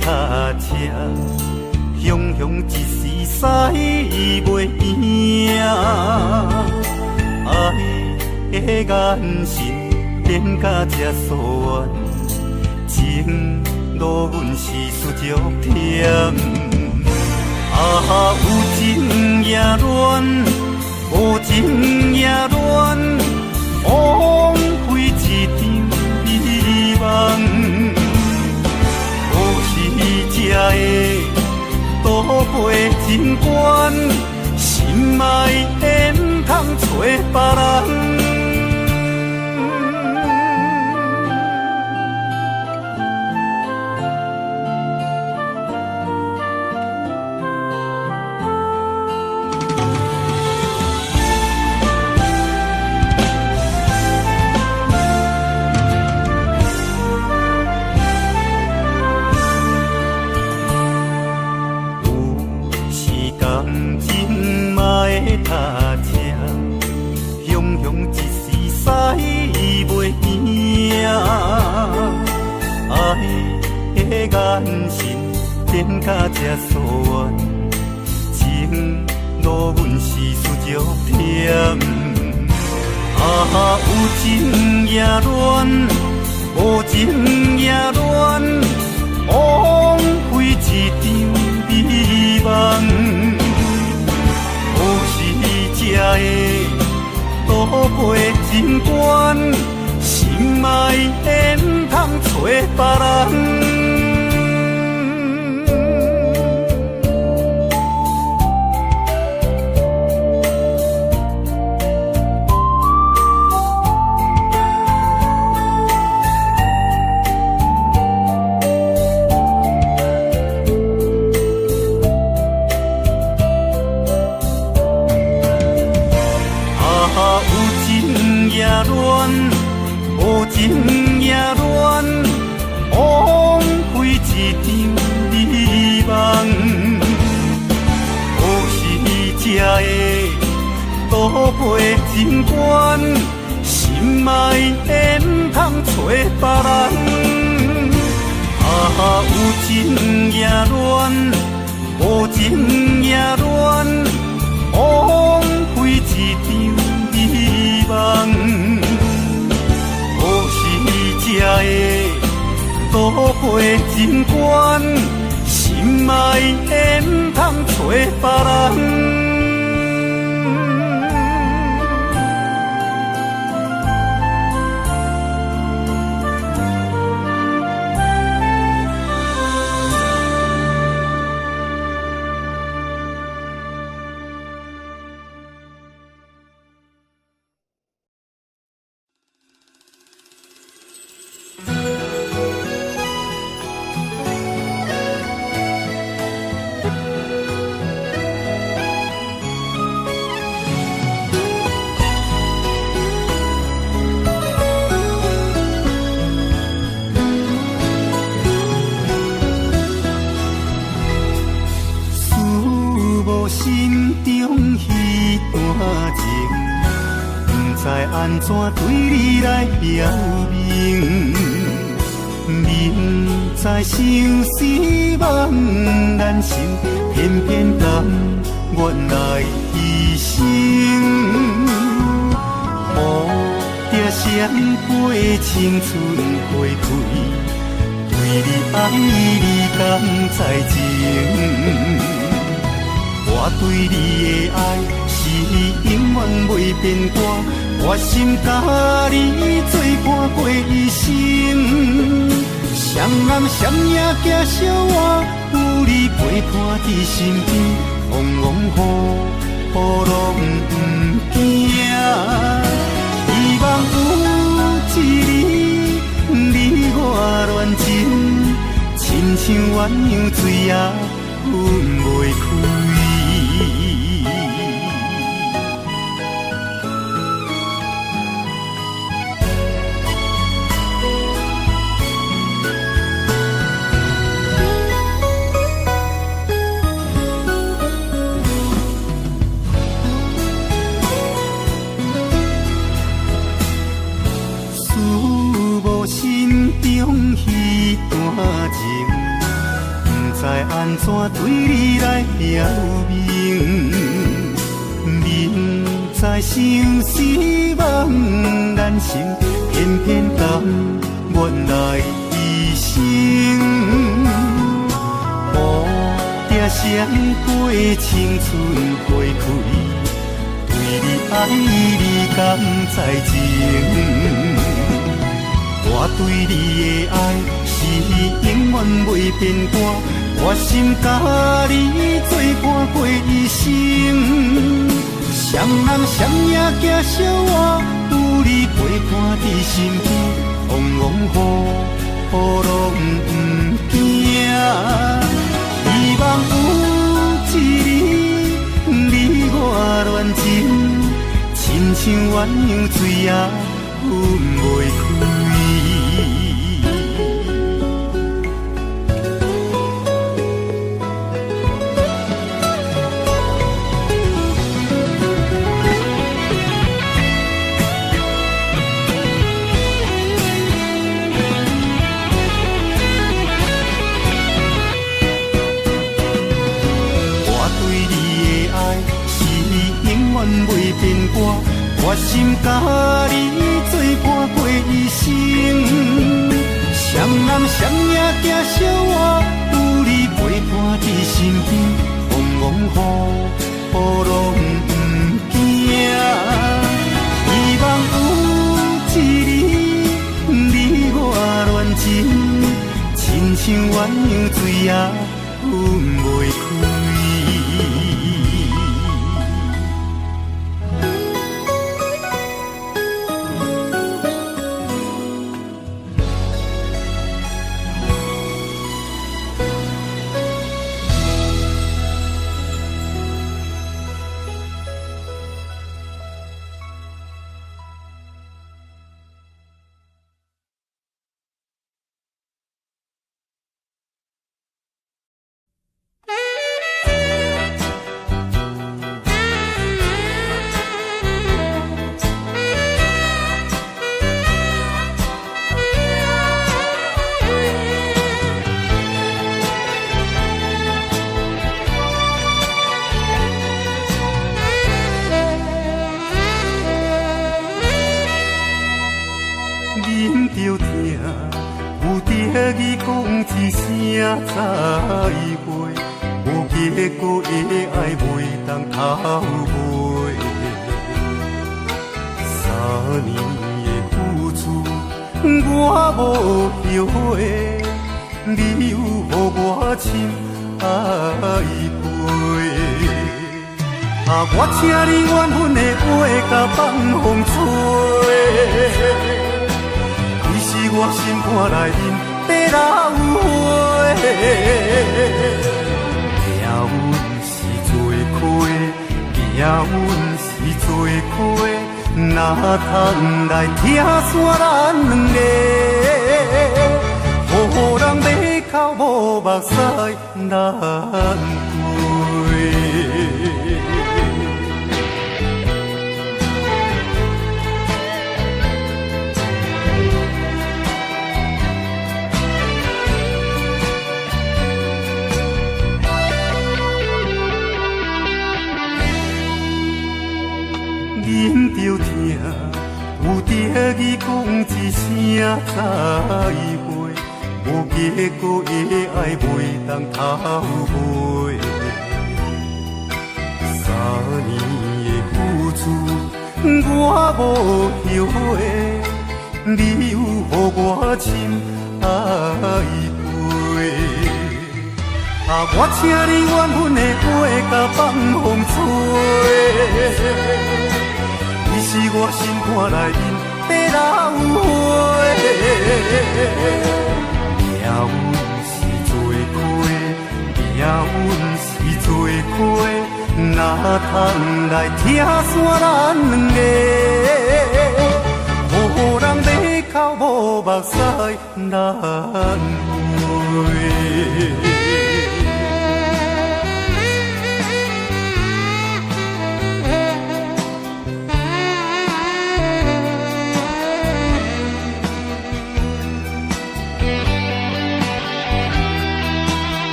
踏车，雄雄一时驶袂赢。爱的眼神变甲这疏远，情路阮是输足忝。有情也乱，无情也乱，枉费一场美梦。有时才会倒背真悬，心爱的不通找别人。踏车，雄雄一时驶袂赢。爱的眼神变甲这疏远，情路阮是输足忝。有情也乱，无情也乱，枉费一场美梦。才会倒背真悬，心爱的不通找别人。无情也乱，枉费一场美梦。有时才会倒背真悬，心爱的不通找别人。有情也乱，无情也乱，枉费一场美梦。才会倒背真悬，心爱的不通找别人。安怎对你来表明？明知相思茫然心，偏偏甘愿来牺牲。蝴蝶双飞，青春花开，对你爱你甘在情。我对你的爱是永远袂变卦。我心甲你作伴过一生，双暗闪夜行小我，有你陪伴伫身边，风风雨雨拢不惊。希望有一日你我恋情，亲像鸳鸯水也分袂开。心中迄段情，安怎对你来表明？明知生死茫然生，偏偏甘愿来牺牲。乌蝶闪过青春花开，对你爱你敢知情？我对你的爱是永远袂变卦，我心甲你作伴过一生。双人双影行相偎，有你陪伴伫身边，风风雨雨拢不惊。希望有一日你我恋情，亲像鸳鸯水也分袂开。袂变卦，我心甲你作伴过一生。双男双影行相偎，有你陪伴伫身边，风风雨雨拢不惊。希望有一日你我恋情，亲像鸳鸯水也分袂开。再会，有结果的爱袂当偷卖。3年的付出，我无后悔，你有予我深爱陪。我请你缘分的话甲放风吹，其实我心肝内面。在流花，命运是做亏，命运是做亏，哪通来听煞咱两个，予人马口无目屎难过。忍着疼，有得意讲一声再会，无结果的爱袂当偷卖。3年的付出，我无后悔，你有予我深爱陪。我请你缘分的话甲放风吹。是我心肝内面在流花，命运是做亏，命运是做亏，哪通来听煞咱两个，予人马口无目屎难陪。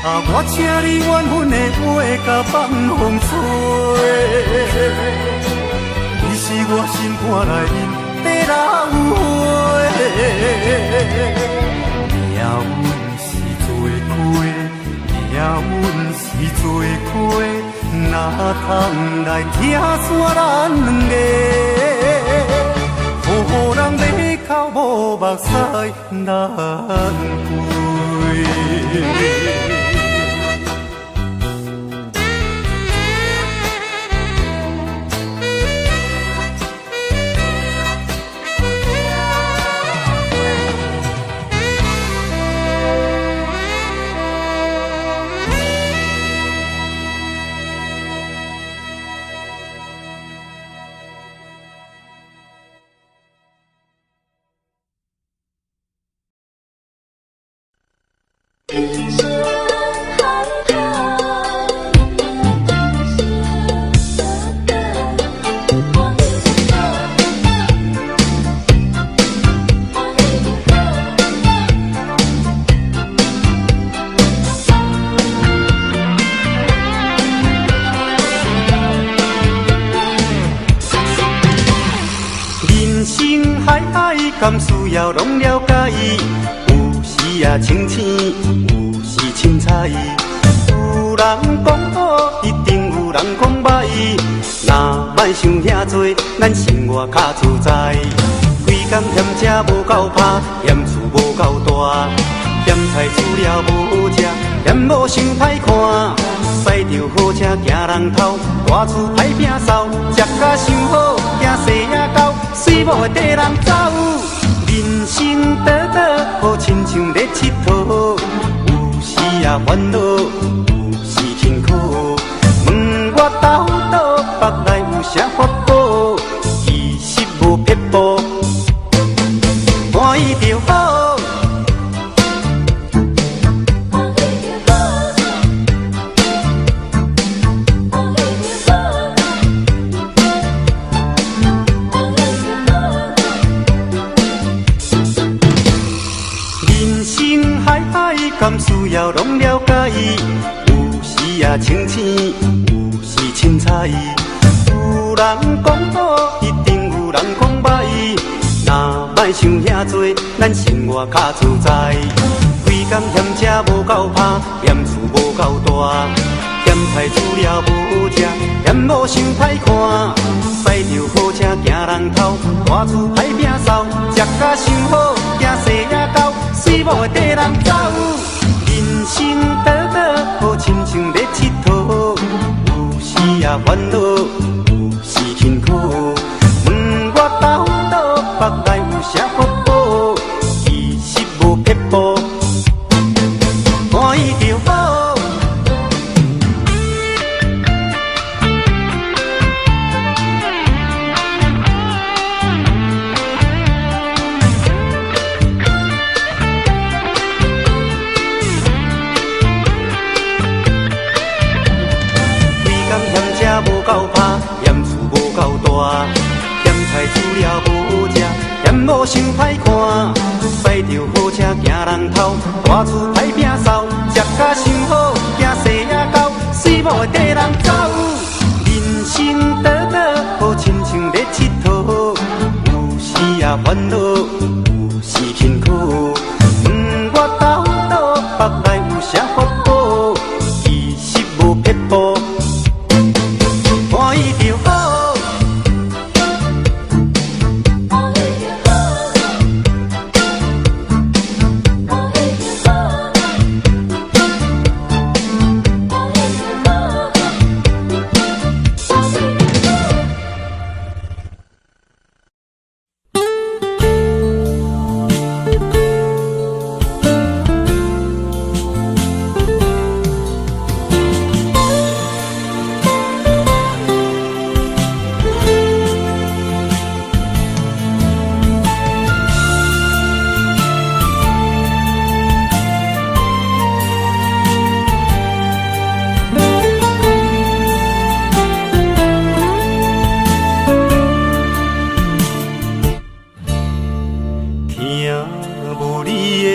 我请你缘分的话，甲放风吹。你是我心肝内面的老花，命运是做伙，命运是做伙，哪通来拆散咱两个？予人马口无目屎难归。敢需要拢了解，有时也清醒，有时凊彩。有人讲好，一定有人讲歹。若莫想遐多，咱生活较自在。规工嫌吃无够拍，嫌厝无够大，嫌菜煮了无好食，嫌某想歹看。驶着好车行人头，大厝歹摒扫，食甲伤好，惊细也狗，水某会缀人走。人生短短，好亲像咧佚佗，有时也烦恼，有时辛苦。问我斗倒，腹内有啥法宝？其实无撇步，欢喜就好。敢需要拢了解，有时也清醒，有时凊彩。有人讲好，一定有人讲歹。若莫想遐多，咱生活较自在。规工嫌吃无够拍，嫌厝无够大，嫌菜煮了无好食，嫌某想歹看。驶着好车行人头，大厝歹摒扫，食甲伤好，惊细也狗，水某会缀人走。人生短短，好亲像咧佚佗，有时也烦恼，有时辛苦。问我斗倒，腹内有啥法宝？其实无撇步，欢喜就好。无够拍，嫌厝无够大，嫌菜煮了无好食，嫌某想歹看。驶着好车行人头，大厝歹摒扫，食甲伤好，惊细也狗，水某会缀人走。人生短短，好亲像咧佚佗，有时也烦恼，有时辛苦。问我斗倒，腹内有啥法宝？其实无撇步。欢喜就好。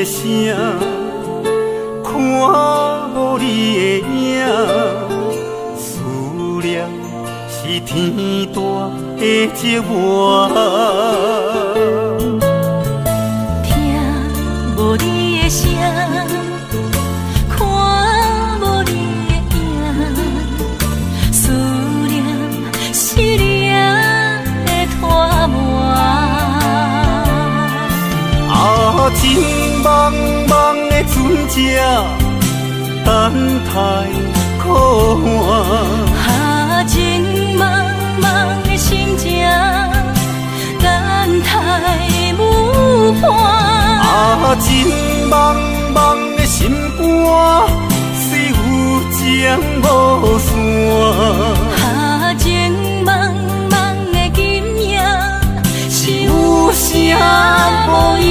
声，看无你你的影，思念是天大的折磨。听无你的声，看无你的影，思念失恋的拖磨。啊，情茫茫的船只，等待靠岸。啊，情茫茫的心情，等待舞伴。啊，情茫茫的心肝，虽有情无线。啊，情茫茫的今夜，是有声无影。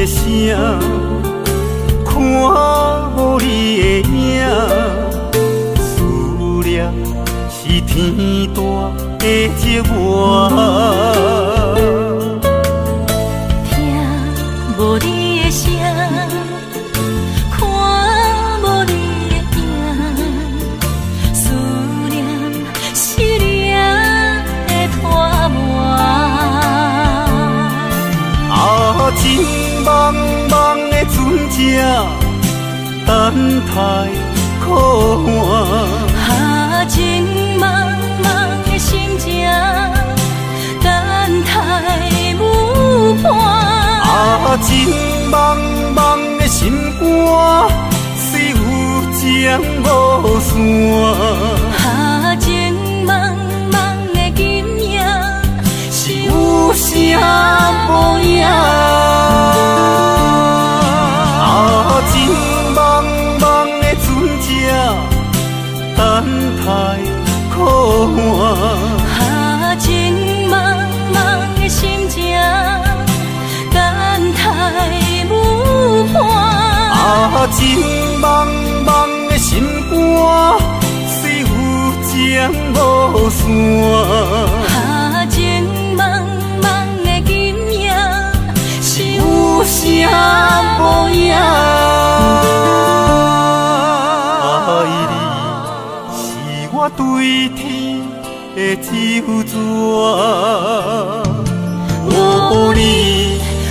声，看无你的影，思念是天大的折磨。听无你的声，看无你的影，思念失恋的拖磨。啊，情茫茫的船只，等待靠岸。啊，情茫茫的心情，等待舞伴。啊，情茫茫的心肝，虽有情无线。啊，情茫茫的今夜，是有声无影。啊，情茫茫的船只，等待靠岸。啊，情茫茫的心情，等待舞伴。啊，情茫茫的心肝，虽有情无线。啊，情茫茫的今夜，是有声无影。爱你是我对天的咒诅，无你，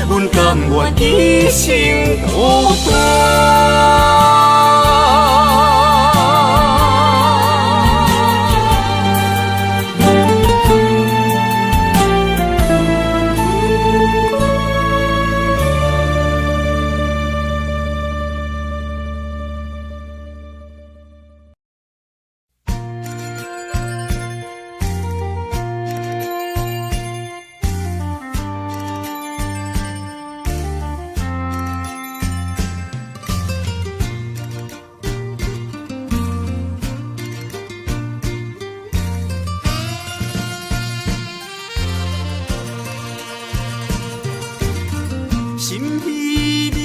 阮甘愿一生孤单。心稀微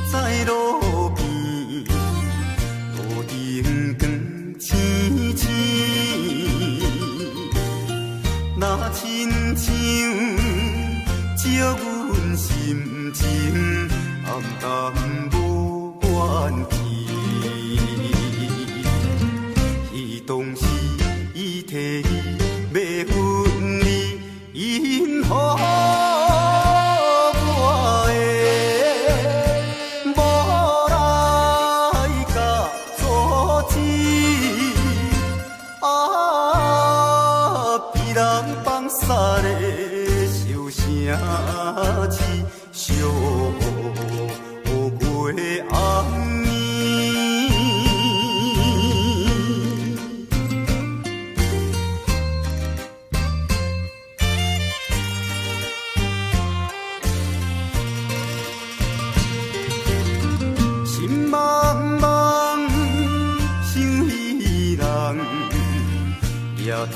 在路边，路灯光青青，若亲像照阮心情，暗淡无怨气。伊当时伊提要分离，因何？笑过暗暝，心茫茫想伊人，夜头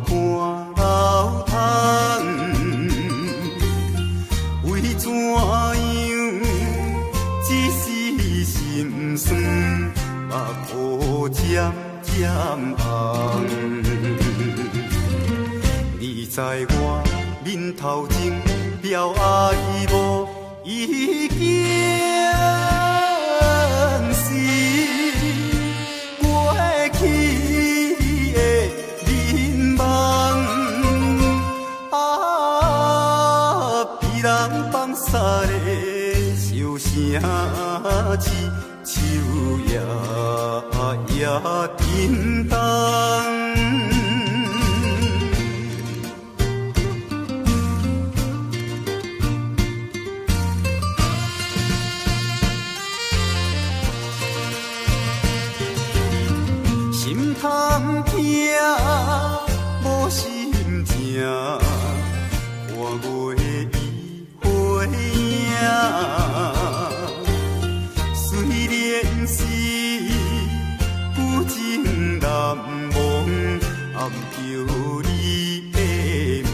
看流汤。怎样？只是心酸，目眶渐渐红。你在我面头前了爱无已经是过去的面梦。被人放撒的笑声刺，手也震动。心通痛，无心情，看月已花影。虽然是旧情难忘，暗叫你的名。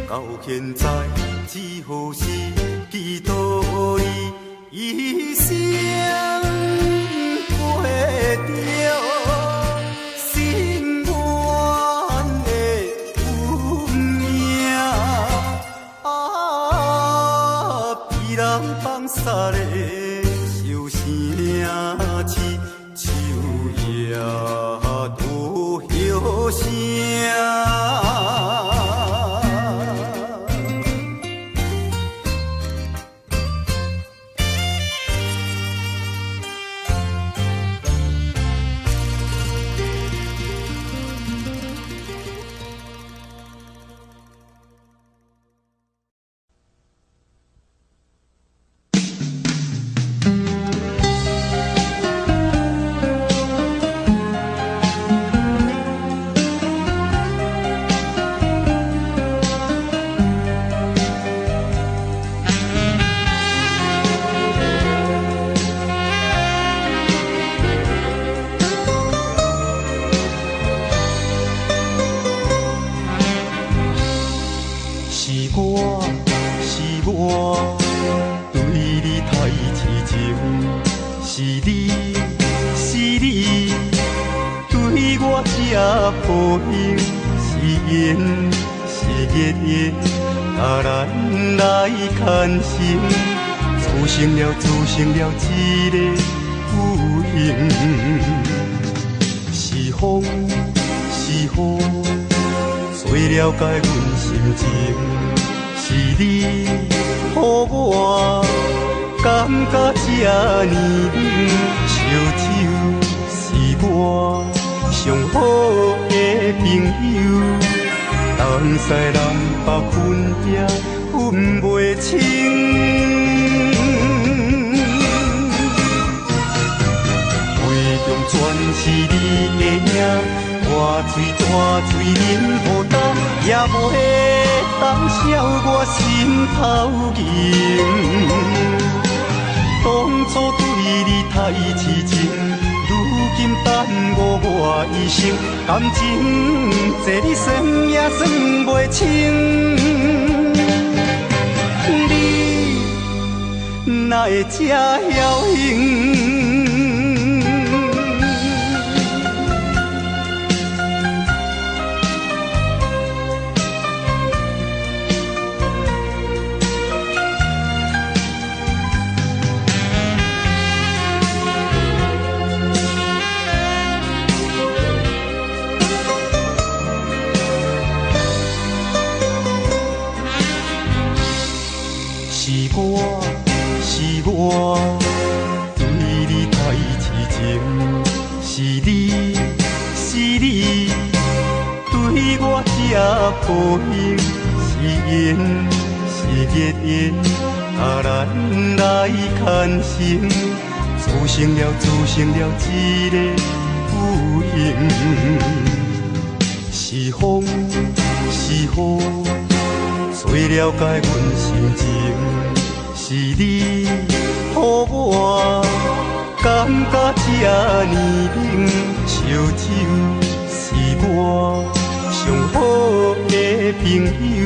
到现在，只好是祈祷你一生。洒的笑声刺，手也拄响声。成了一个有形，是风是雨，做了解阮心情。是你，予我感觉这呢冷。烧酒是我上好的朋友，东西南北分也分袂清。全是你的影，我嘴大嘴忍好当，也无当消我心头凝。当初对你太痴情，如今耽误我一生，感情这你算也算袂清。你哪会这侥幸？我对你太痴情，是你对我这抱拥，是缘是孽缘，咱来牵成，组成了一个有形，是风是雨，做了解阮心情。是你，予我感觉这呢冷。烧酒是我上好的朋友，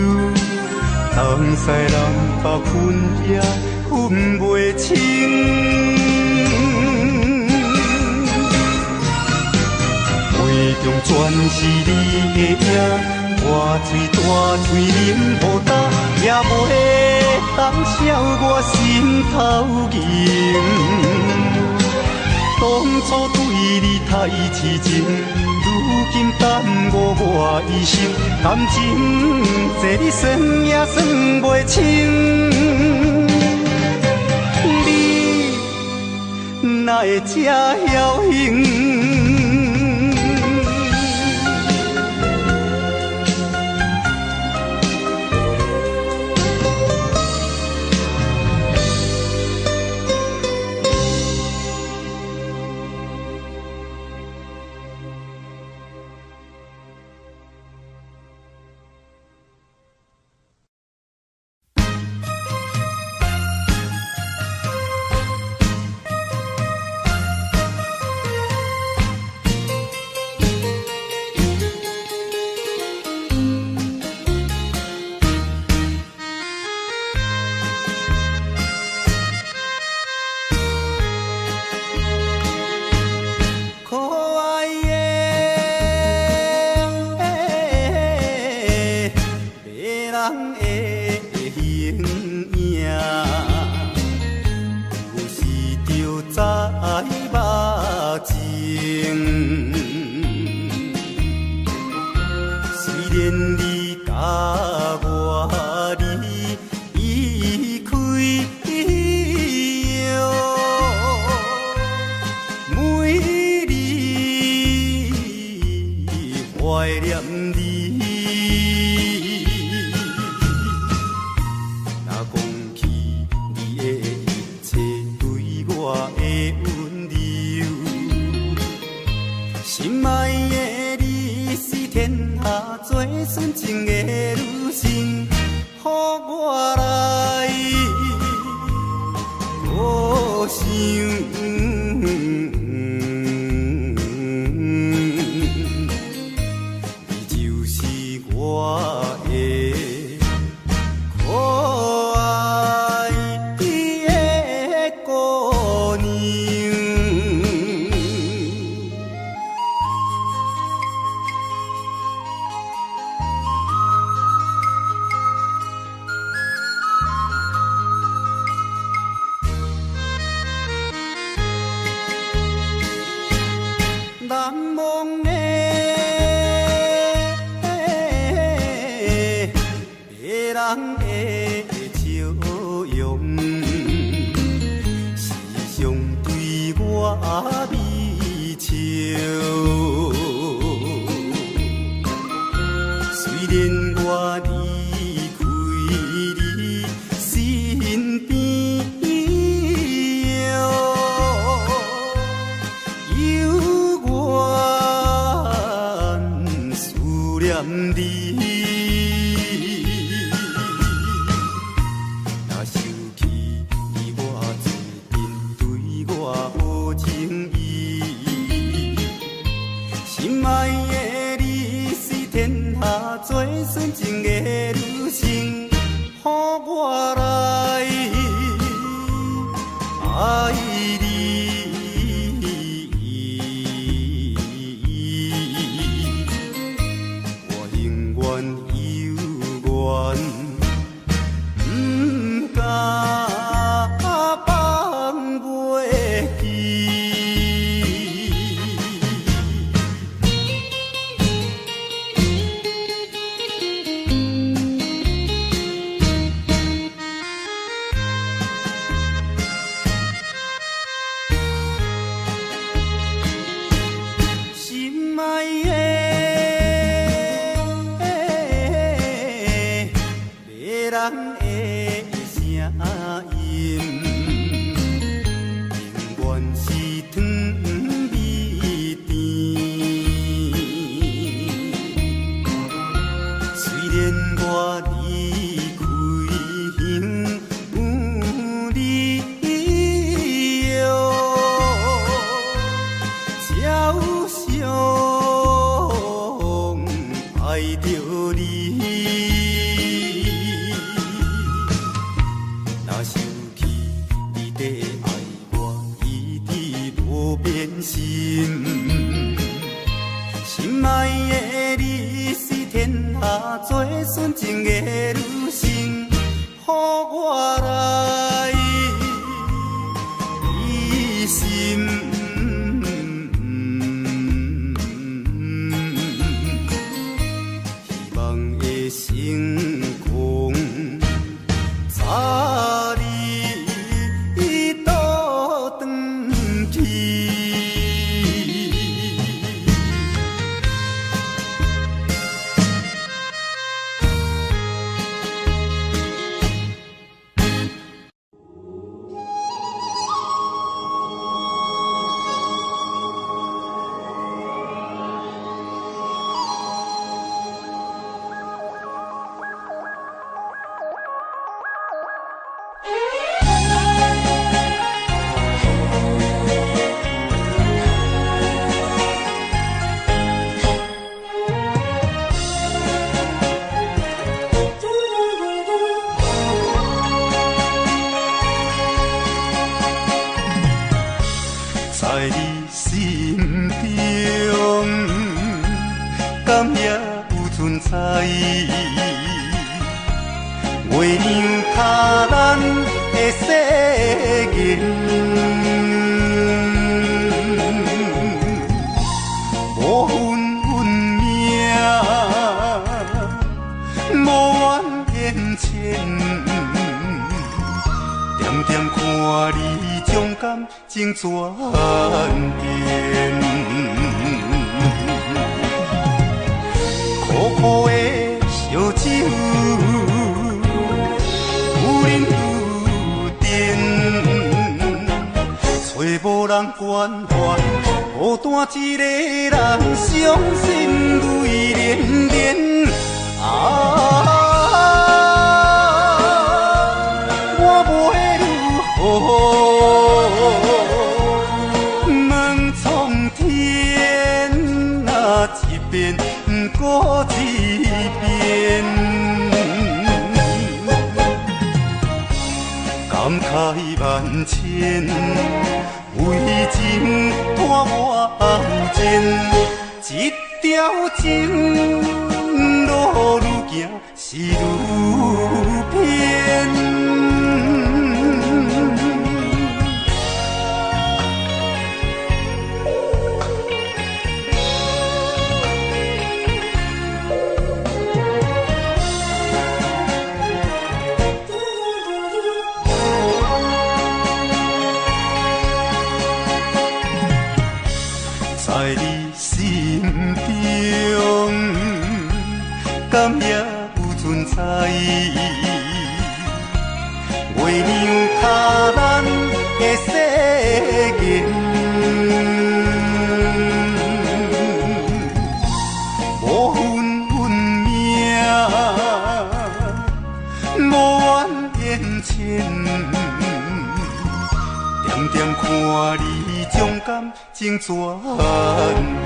东西人把分也分袂清。杯中全是你的影。大嘴大嘴饮好干，也袂当消我心头情。当初对你太痴情，如今耽误我一生，感情这你算也算袂清。你哪会这侥幸？爱的你是天下最纯情的女性，予我来依心。希望的成功，早日倒转去。在你心中，敢也有存在？月亮卡咱的世界，无分运命，无缘缘浅。点点看你将感情转变，苦苦的烧酒，有忍有甜，找无人关怀，孤单一个人伤心泪连连。我袂如何问苍天，那一遍过一遍，感慨万千，为情拖我后前，一条情路愈行是愈偏。在你心中，敢也有存在？月亮卡咱的世界，无分运命，无缘缘浅。点点看你将感情转变，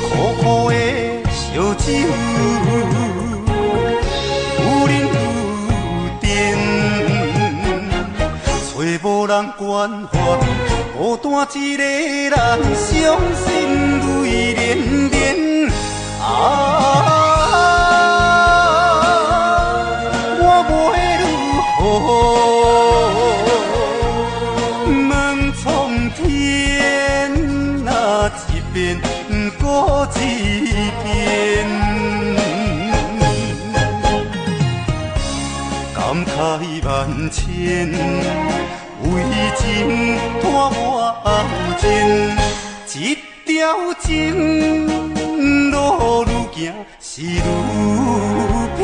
苦苦的烧酒，有忍有甜，找无人关怀，孤单一个人伤心泪连连。我袂如何问苍天，那一遍过一遍，感慨万千，为情拖我后前，一条情路愈行是愈偏。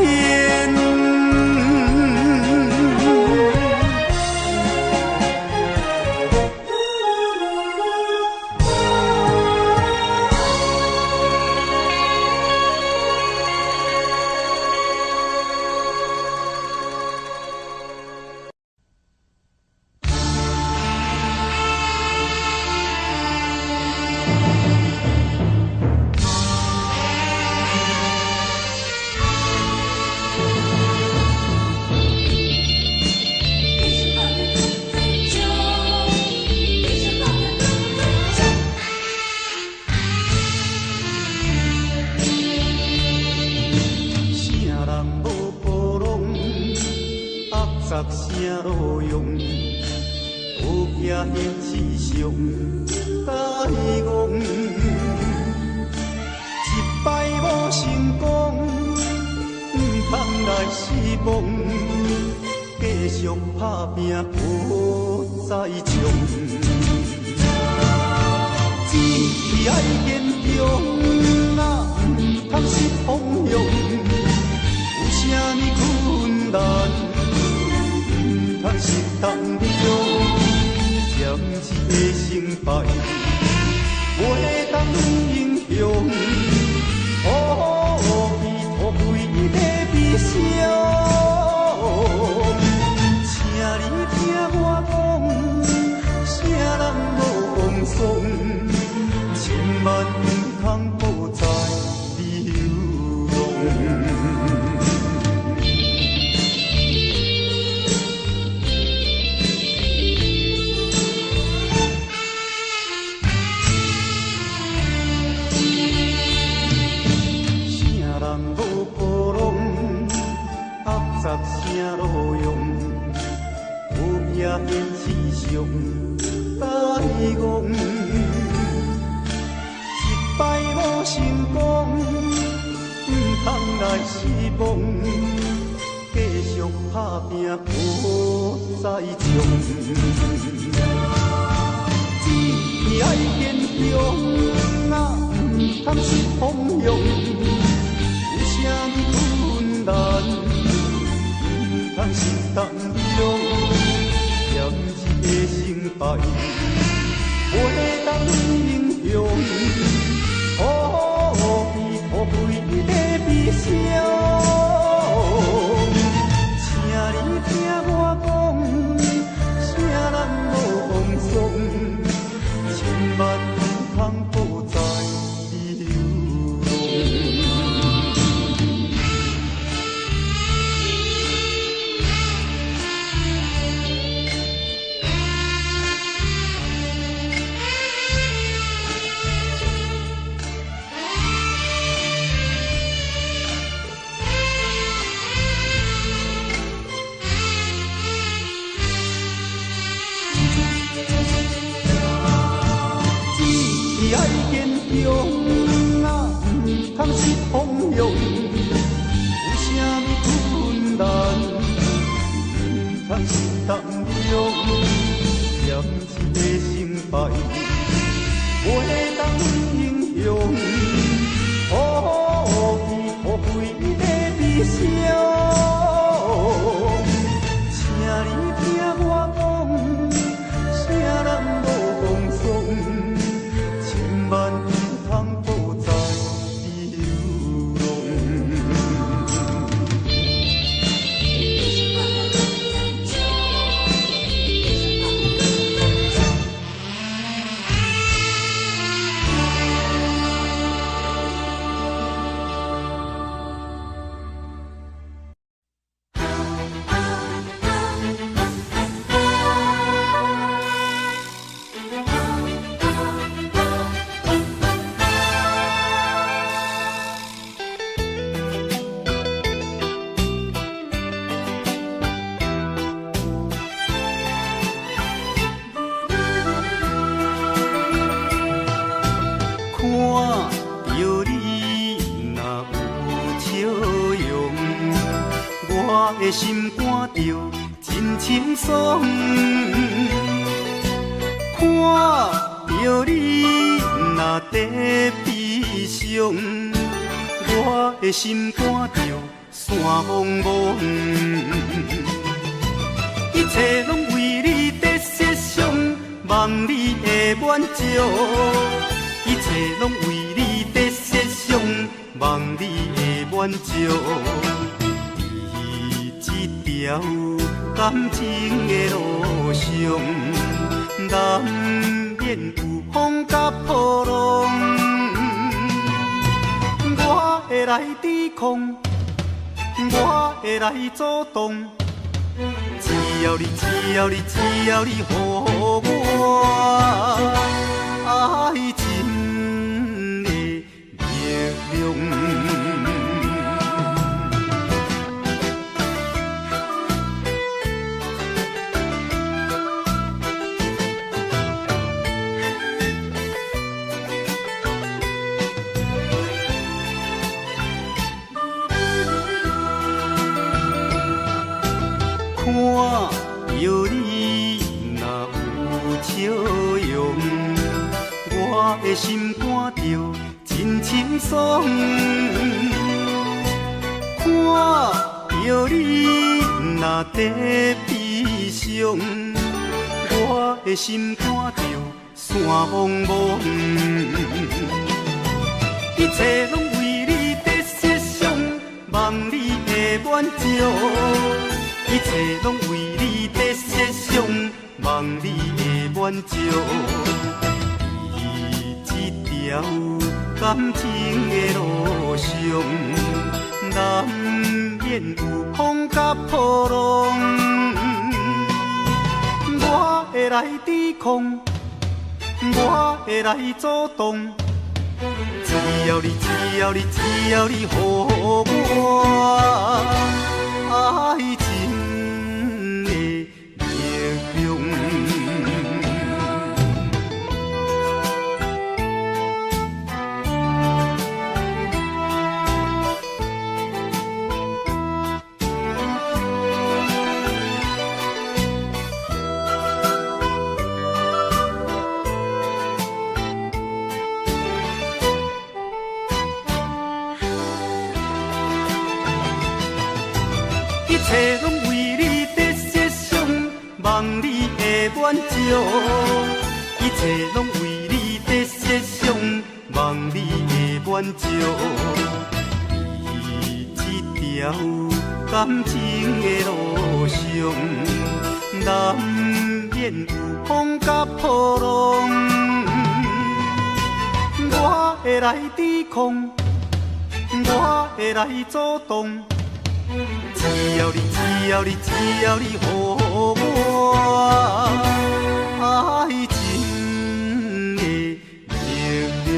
声路用，好行现世上改戆。一摆无成功，毋通来失望，继续打拼好再冲。只爱坚强，毋通失方向。有啥呢困难，毋通失当中，暂时的成败，袂当影响。土地土肥在悲伤，请你听我讲，啥人无风霜，千万毋通抱在流浪。声路用，有也现世上改戆。一摆无成功，毋通来失望，继续打拼好再冲。只爱坚强，毋通失方向。有啥物困难，通是当中，暂时的成败，袂当影响。土地土肥在悲伤，请你听我讲，啥人无风霜，千万毋通抱在流浪。只爱坚强，毋通失方向。有啥物困难，毋通失当中。暂时的成败，袂当影响。土地土肥在悲伤，请你听我讲，啥人无风霜。万毋通抱在流浪。心肝着真清爽，看着你若在悲伤，我的心肝着山茫茫，一切拢为你在设想，望你的满足，一切拢为你在设想，望你的满足。条感情的路上，难免有风甲波浪。我会来抵抗，我会来阻挡。只要你予我爱情的力量。我的心肝着真轻松。看着你若在悲伤，我的心肝着散茫茫。一切拢为你在设想，望你的满足。一切拢为你在设想，望你的满足。在这条感情的路上，难免有风甲波浪。我会来抵抗，我会来阻挡。只要你，只要你，只要你，予我爱情的力量。一切拢为你在设想，望你的满足。一切拢为你在设想，望你的满足。在这条感情的路上，难免有风甲波浪。我会来抵抗，我会来阻挡。只要你，只要你，只要你，予我爱情的力量。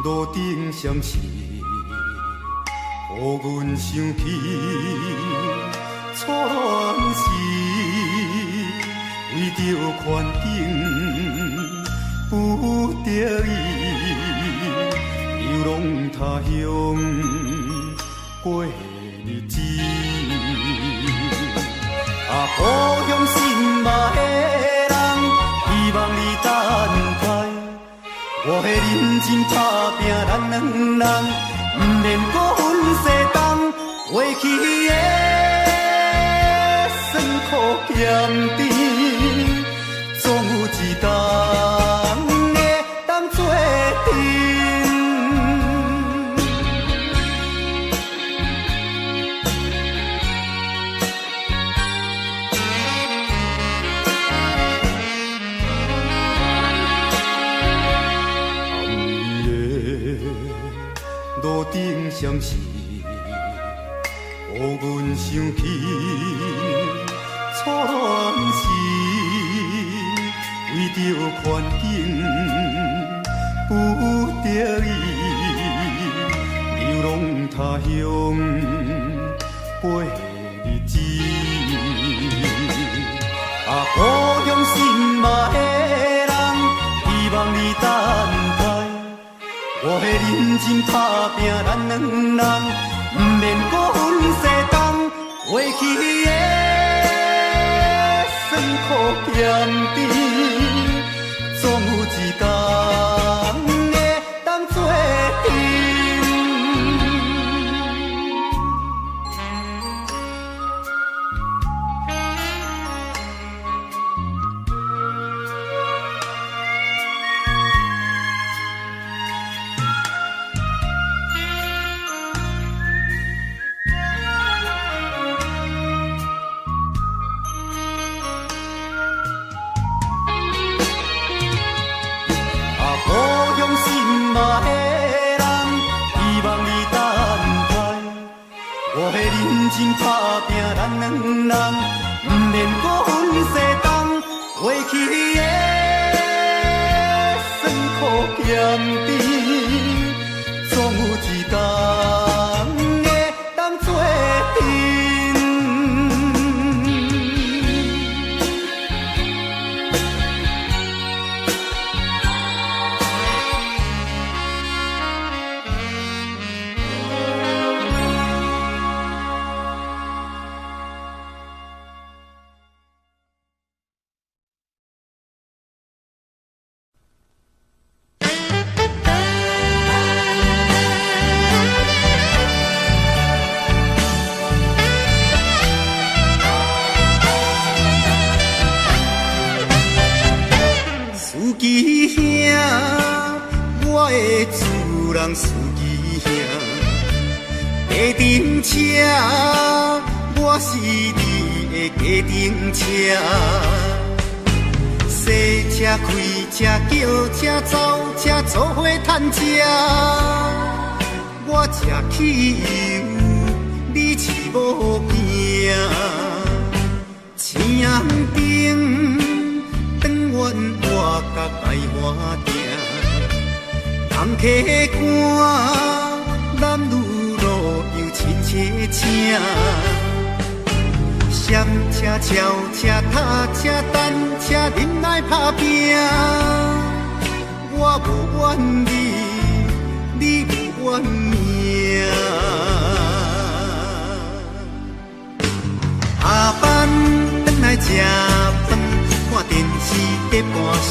路顶闪烁，予阮想起初恋时，为着环境不得已，流浪他乡过日子。故乡心爱的人，希望你等待。我会认真打拼，咱两人不免搁分西东。过去的酸苦咸甜，总有一天会当作阵。路顶闪烁，予阮想起初恋时，为着环境不得已，流浪他乡过日子。故乡心爱的人，希望你等待。我会认真打拼，咱两人不免搁分西东。过去的酸苦咸甜，总有一天会当作阵。真打拼，咱两人不免搁分西东，过去的酸苦咸甜，总有一天会当做阵。司机兄，家庭车，我是你的家庭车。洗车开车叫车走车做伙赚吃，我吃汽油，你饲某囝。青灯长远我甲爱换定。红客官，男女老幼亲切请，闪车、超车、踏车、单车，忍耐打拼。我无怨你，你无怨命。下班转来吃饭，看电视在播啥？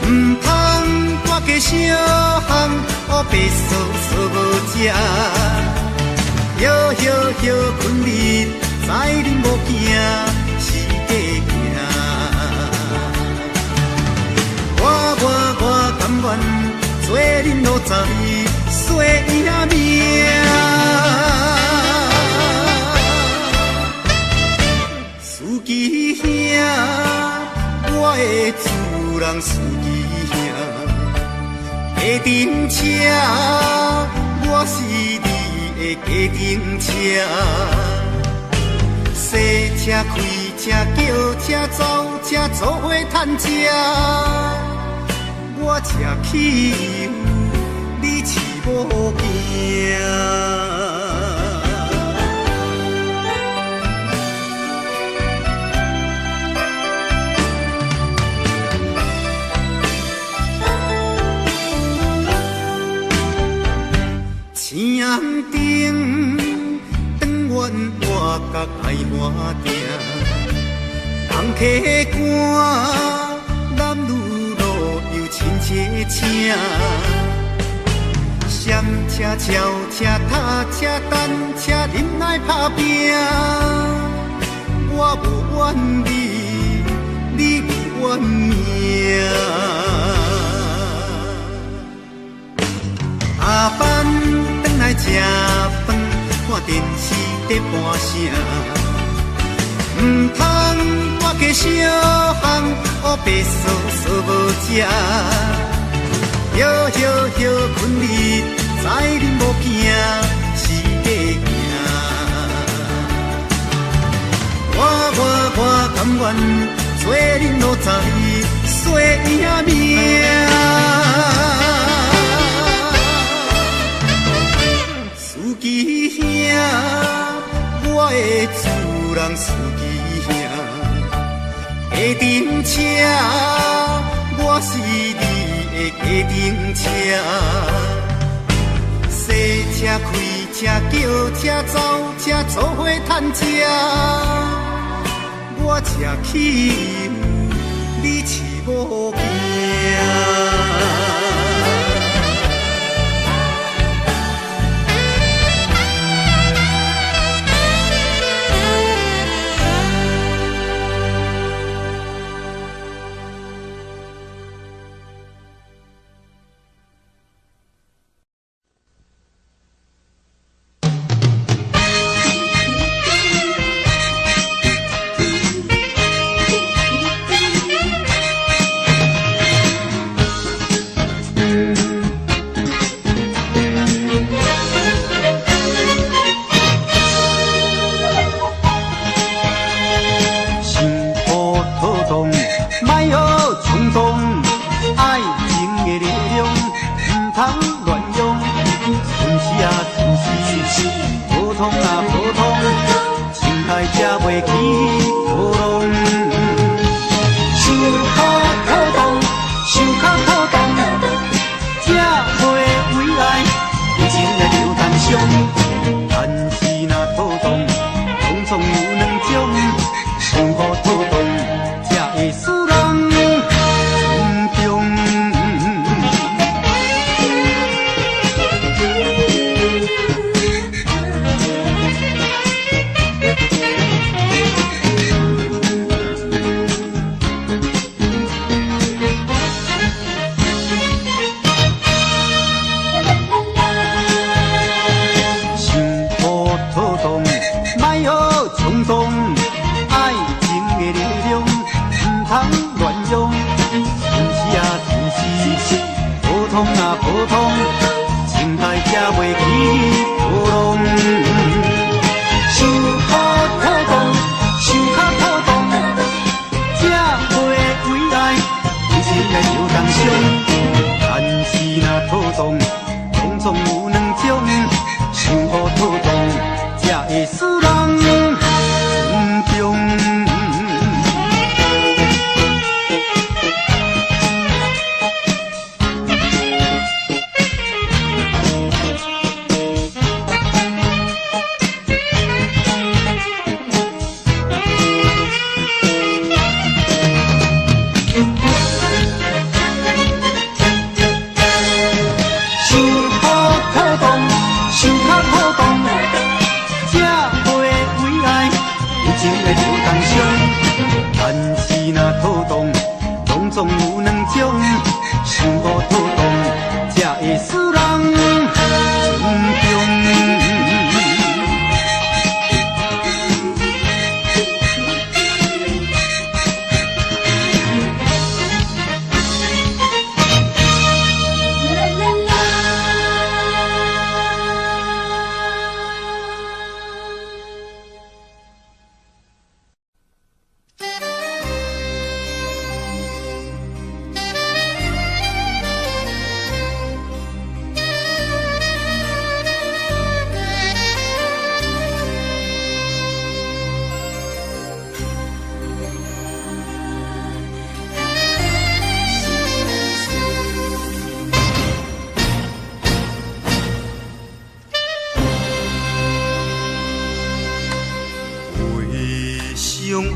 唔通我家小巷，黑白素素无食。摇摇摇困日，知恁无惊是假行。我甘愿做恁路仔，洗伊命。司机兄，我的主人司机兄，家庭车，我是你的家庭车。洗车开车叫车走车做伙赚吃，我吃汽油，你饲某囝。青灯长远我甲爱换定，红客官，男女老幼亲切请。闪车、超车、踏车、单车，忍耐打拼。我无怨你，你无怨命。下班转来吃饭，看电视在播啥？唔通我家小巷，黑白素素无食。摇摇摇困日，知恁无惊是假行。我甘愿做恁路仔，洗伊命。司机兄，我的主人司机兄，家庭车，我是你的家庭车。洗车开车叫车走车做伙赚吃，我吃汽油，你饲某囝。通啊普通，情爱也袂起波浪。想好透动，想较透动，才袂为爱为情来受重伤。但是若透动，动总有两种，想好透动，才会使人尊重。总有两种，想好透动，才会使人尊重。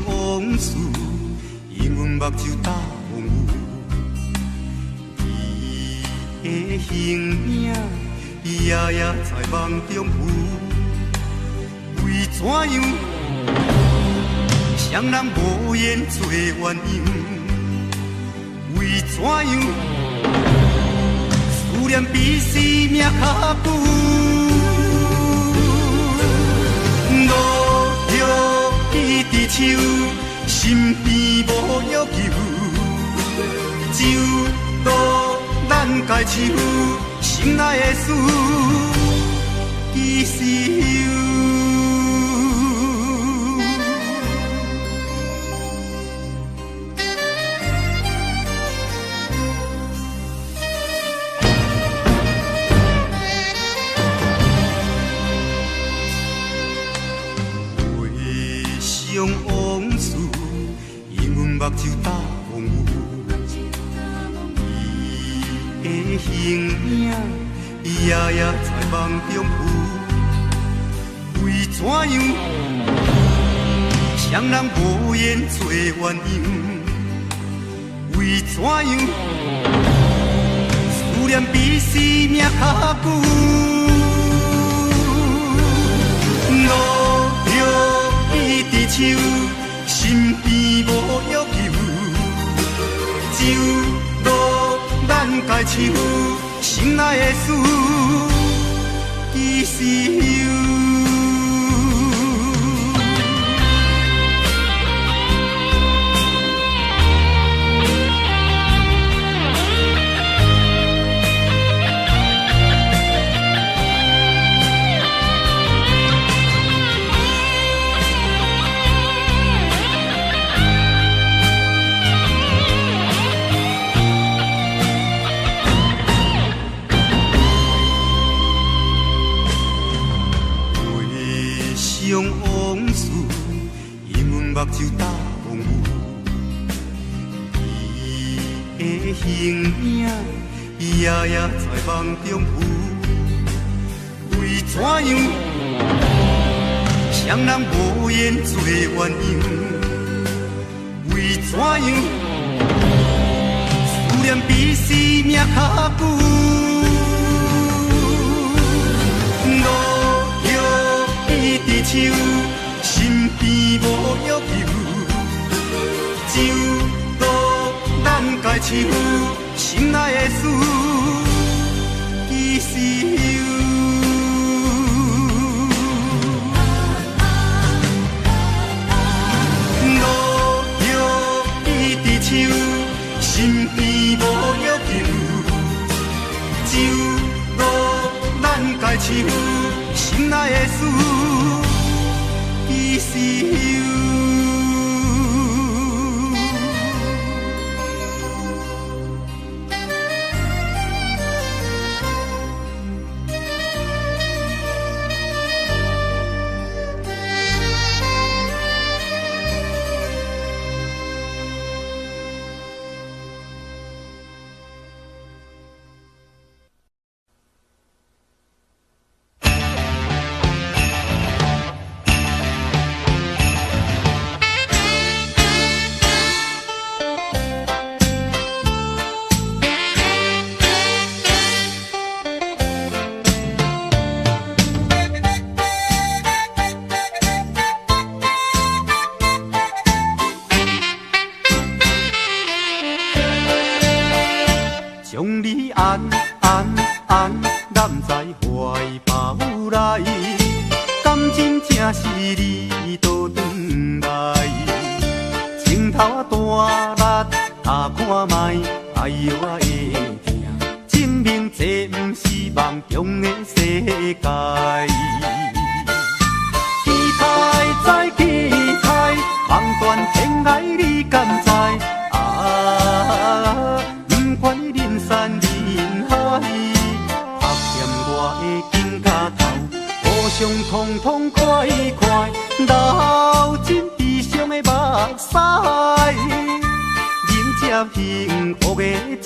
往事，因阮目睭打风雨，伊的形影夜夜在梦中浮。为怎样，双人无言做鸳鸯？为怎样，思念比生命较久？伊伫手，身边无要求，只有渡咱家手，心爱的事，其实有。往事，因阮目睭打风雨，伊的形影夜夜在梦中浮。为怎样，双人无言做鸳鸯？为怎样，思念比生命较久？伊伫手，身边无要求，只有渡咱家手，心爱的事，其实有。往事，因阮目睭打风雨，伊的形影夜夜在梦中浮。为怎样，双人无言做鸳鸯？为怎样，思念比生命较久？伊伫手，身边无要求，只有渡咱家手，心爱的事，其实有。路着伊伫手，身边无要求，手，心内的事，其实有。将你安揽在怀抱内，感情正是你倒转来，情头大力打看卖，哎呦我的疼，证明这不是梦中的世界。期待再期待，望断天涯你敢知？不管人山人海，拍欠我的肩胛头，互相痛痛快快，流尽悲伤的目屎，迎接幸福的将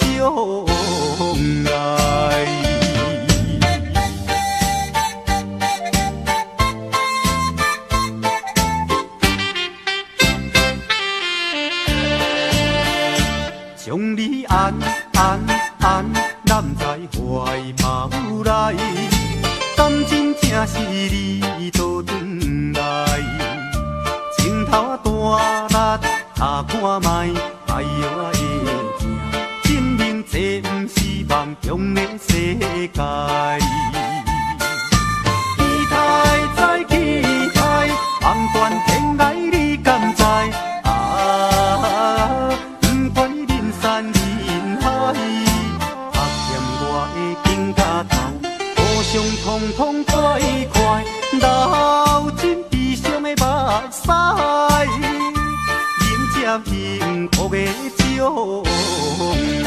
来。将你安揽在怀抱内，感情正是你倒转来，情头大力打看卖，哎呦我的疼，证明这不是梦中的世界。期待再期待，望断天涯你敢知？相痛痛快快，流尽悲伤的目屎，迎接幸福的将来。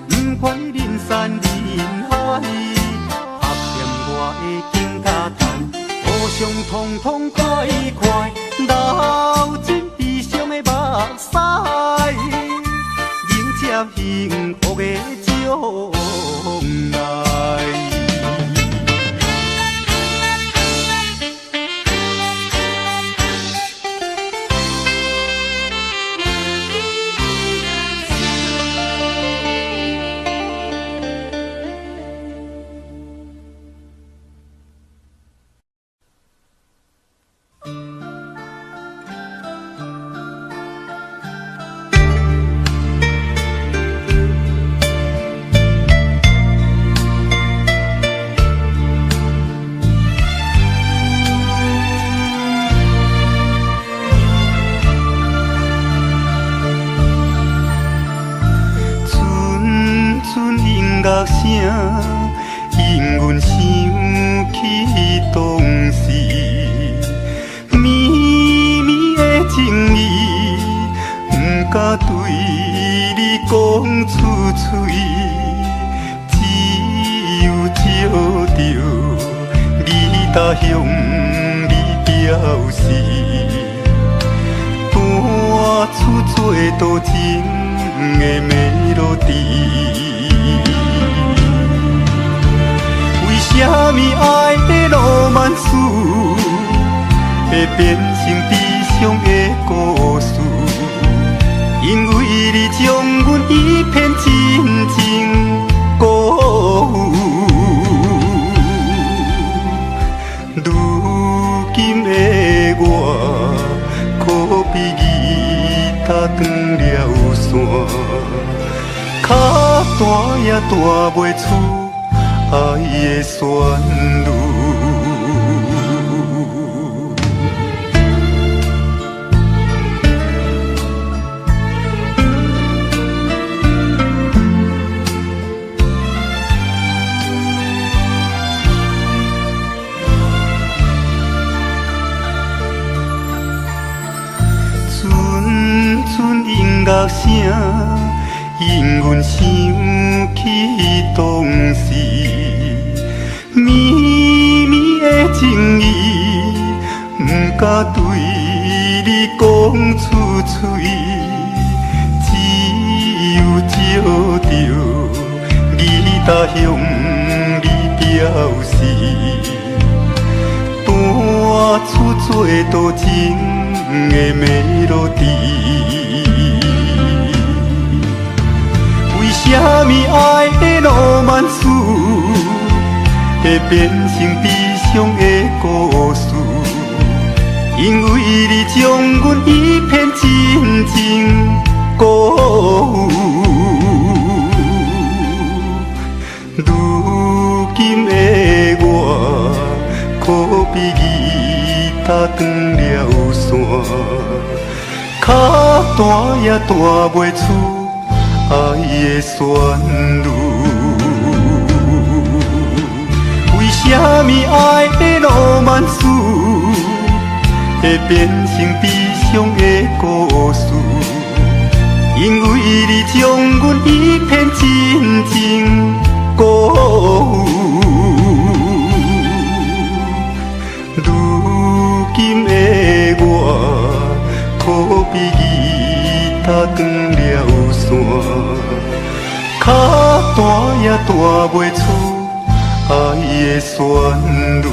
不管人山人海，拍欠我的肩胛头，互相痛痛快快，流尽悲伤的目屎，迎接幸福的将来。乐声引阮想起当时绵绵的情意，不敢对你讲出嘴，只有照着你踏向你表示，弹出做多情的melody。为什么爱的浪漫事会变成悲伤的故事？因为你将阮一片真情辜负。也大袂出爱的旋律。纯音乐声，引阮想起当时绵绵的情意，不敢对你讲出嘴，只有照着吉他向你表示，弹出最多情的melody。为什么爱的浪漫史会变成悲伤的故事？因为你将阮一片真情辜负。如今的我，可比吉他断了线，脚弹也弹袂出爱的旋律。为什么爱的浪漫史会变成悲伤的故事？因为你将阮一片真情辜负。如今的我，可比吉他断了线，脚弹也弹袂出爱的旋律。